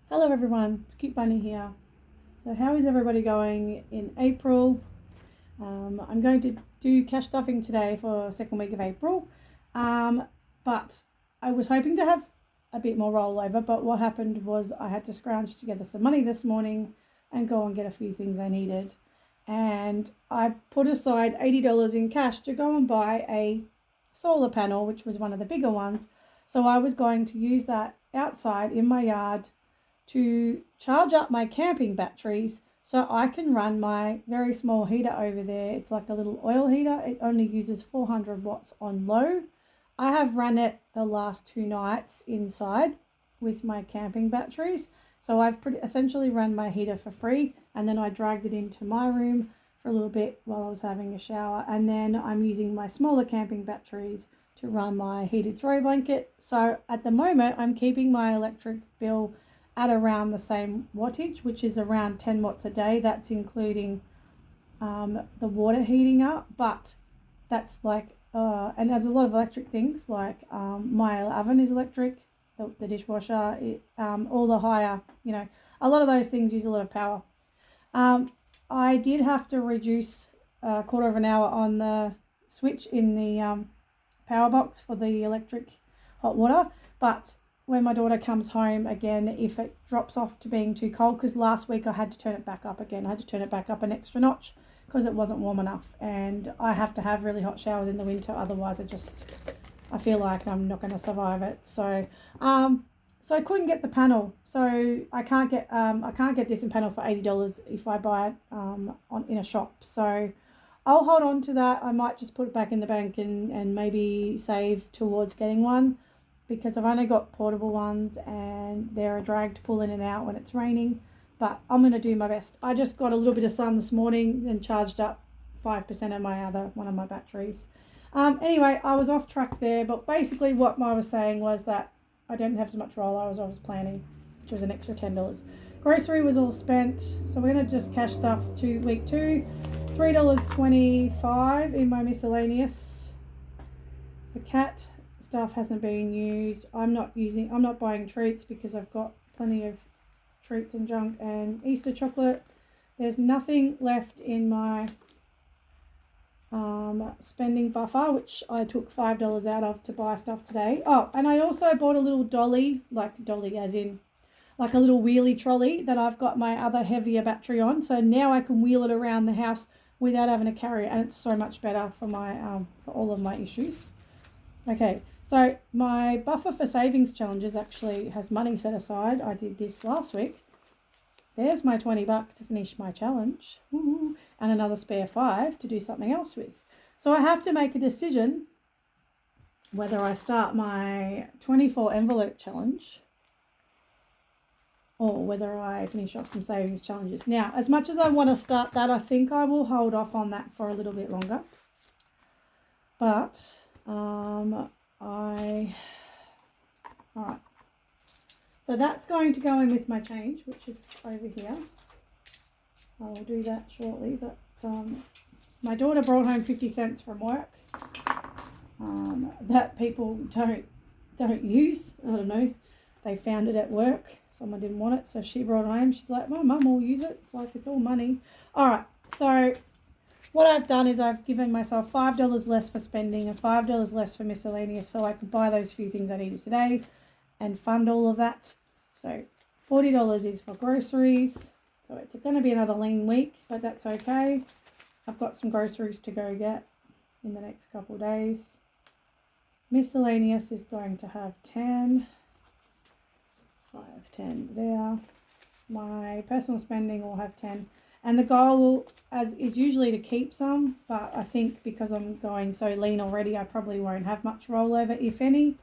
Hello everyone, it's Cute Bunny here. So how is everybody going in April? I'm going to do cash stuffing today for second week of April, but I was hoping to have a bit more rollover, but what happened was I had to scrounge together some money this morning and go and get a few things I needed. And I put aside $80 in cash to go and buy a solar panel, which was one of the bigger ones. So I was going to use that outside in my yard to charge up my camping batteries so I can run my very small heater over there. It's like a little oil heater. It only uses 400 watts on low. I have run it the last 2 nights inside with my camping batteries. So I've essentially run my heater for free, and then I dragged it into my room for a little bit while I was having a shower, and then I'm using my smaller camping batteries to run my heated throw blanket. So at the moment I'm keeping my electric bill at around the same wattage, which is around 10 watts a day. That's including the water heating up, but that's like, and there's a lot of electric things like my oven is electric, the dishwasher, all the higher, a lot of those things use a lot of power. I did have to reduce a quarter of an hour on the switch in the power box for the electric hot water, but when my daughter comes home again, if it drops off to being too cold, because last week I had to turn it back up again. I had to turn it back up an extra notch because it wasn't warm enough, and I have to have really hot showers in the winter, otherwise I feel like I'm not going to survive it. So I couldn't get the panel, so I can't get this in panel for $80 if I buy it in a shop. So I'll hold on to that. I might just put it back in the bank and maybe save towards getting one, because I've only got portable ones and they're a drag to pull in and out when it's raining, but I'm going to do my best. I just got a little bit of sun this morning and charged up 5% of one of my batteries. Anyway, I was off track there, but basically what I was saying was that I didn't have as much roll I was planning, which was an extra $10. Grocery was all spent, so we're going to just cash stuff to week 2. $3.25 in my miscellaneous. The cat stuff hasn't been used. I'm not buying treats because I've got plenty of treats and junk and Easter chocolate. There's nothing left in my spending buffer, which I took $5 out of to buy stuff today. Oh, and I also bought a little dolly as in like a little wheelie trolley that I've got my other heavier battery on, so now I can wheel it around the house without having to carry it, and it's so much better for my for all of my issues. Okay, so my buffer for savings challenges actually has money set aside. I did this last week. There's my $20 to finish my challenge. Ooh, and another spare $5 to do something else with. So I have to make a decision whether I start my 24 envelope challenge or whether I finish off some savings challenges. Now, as much as I want to start that, I think I will hold off on that for a little bit longer. But all right. So that's going to go in with my change, which is over here. I will do that shortly, but my daughter brought home 50 cents from work that people don't use. I don't know. They found it at work. Someone didn't want it, so she brought it home. She's like, my mum will use it. It's like, it's all money. All right. So what I've done is I've given myself $5 less for spending and $5 less for miscellaneous, so I could buy those few things I needed today and fund all of that. So $40 is for groceries. So it's going to be another lean week, but that's okay. I've got some groceries to go get in the next couple of days. Miscellaneous is going to have 10. 5, 10 there. My personal spending will have 10. And the goal is usually to keep some, but I think because I'm going so lean already, I probably won't have much rollover, if any.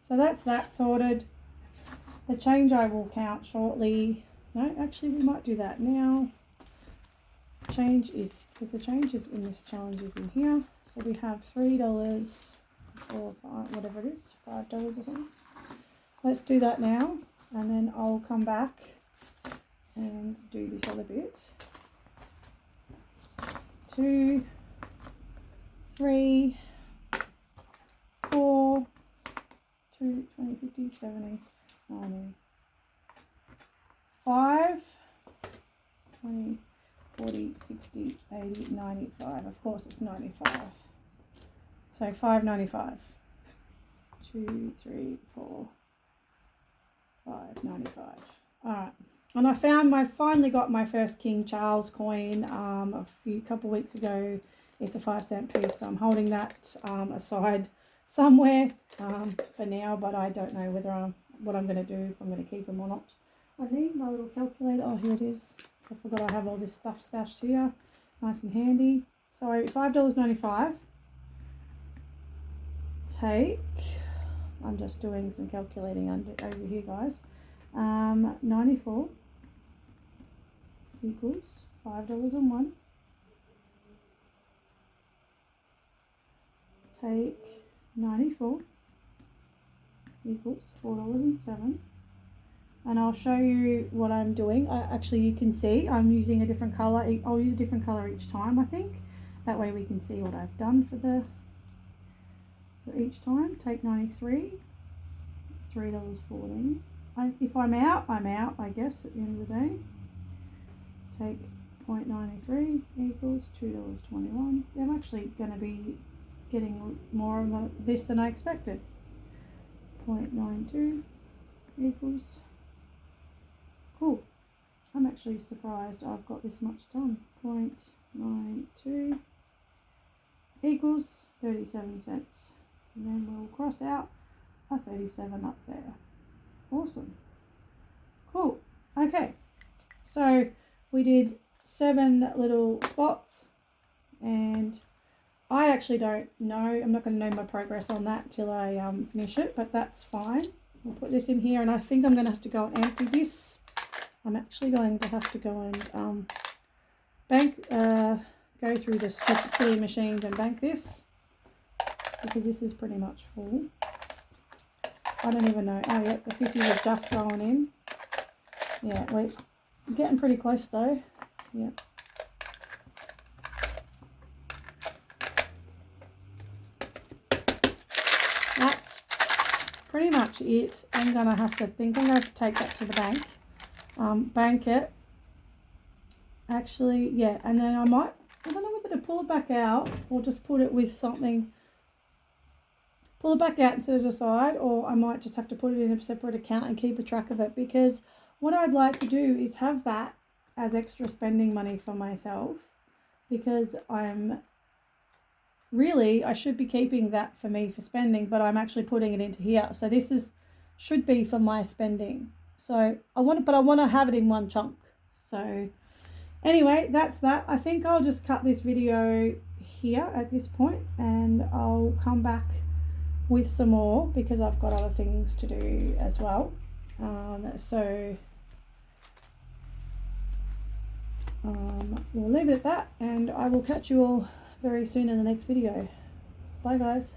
So that's that sorted. The change I will count shortly. No, actually we might do that now. Change is, because the change is in this challenge is in here. So we have $3 or whatever it is, $5 or something. Let's do that now, and then I'll come back and do this other bit. 2, 3, 4, 2, 20, 50, 70, 90, 20, 40, 60, 80, 95. Of course it's 95. So $5.95. 2, 3, 4, $5.95. Alright. And I finally got my first King Charles coin a couple weeks ago. It's a 5-cent piece, so I'm holding that aside somewhere for now, but I don't know what I'm going to do, if I'm going to keep them or not. I need my little calculator. Oh, here it is. I forgot I have all this stuff stashed here. Nice and handy. So $5.95. Take, I'm just doing some calculating over here, guys. 94 equals $5.01. Take 94 equals $4.07. And I'll show you what I'm doing. Actually, you can see I'm using a different color. I'll use a different color each time, I think. That way we can see what I've done for each time. Take 93, $3.14. If I'm out, I'm out, I guess, at the end of the day. Take 0.93 equals $2.21. I'm actually going to be getting more of this than I expected. 0.92 equals, cool. I'm actually surprised I've got this much done. 0.92 equals 37 cents. And then we'll cross out a 37 up there. Awesome. Cool. Okay. So we did 7 little spots, and I actually don't know. I'm not going to know my progress on that till I finish it, but that's fine. I'll put this in here, and I think I'm going to have to go and empty this. I'm actually going to have to go and go through the silly machines and bank this, because this is pretty much full. I don't even know. Oh, yeah, the 50 was just going in. Yeah, we're getting pretty close though. Yeah. That's pretty much it. I'm going to have to take that to the bank. Bank it. Actually, yeah, and then I don't know whether to pull it back out or just put it with something. Pull it back out and set it aside, or I might just have to put it in a separate account and keep a track of it, because what I'd like to do is have that as extra spending money for myself, because I should be keeping that for me for spending, but I'm actually putting it into here. So this should be for my spending. So I want to have it in one chunk. So anyway, that's that. I think I'll just cut this video here at this point, and I'll come back with some more because I've got other things to do as well. So we'll leave it at that, and I will catch you all very soon in the next video. Bye guys.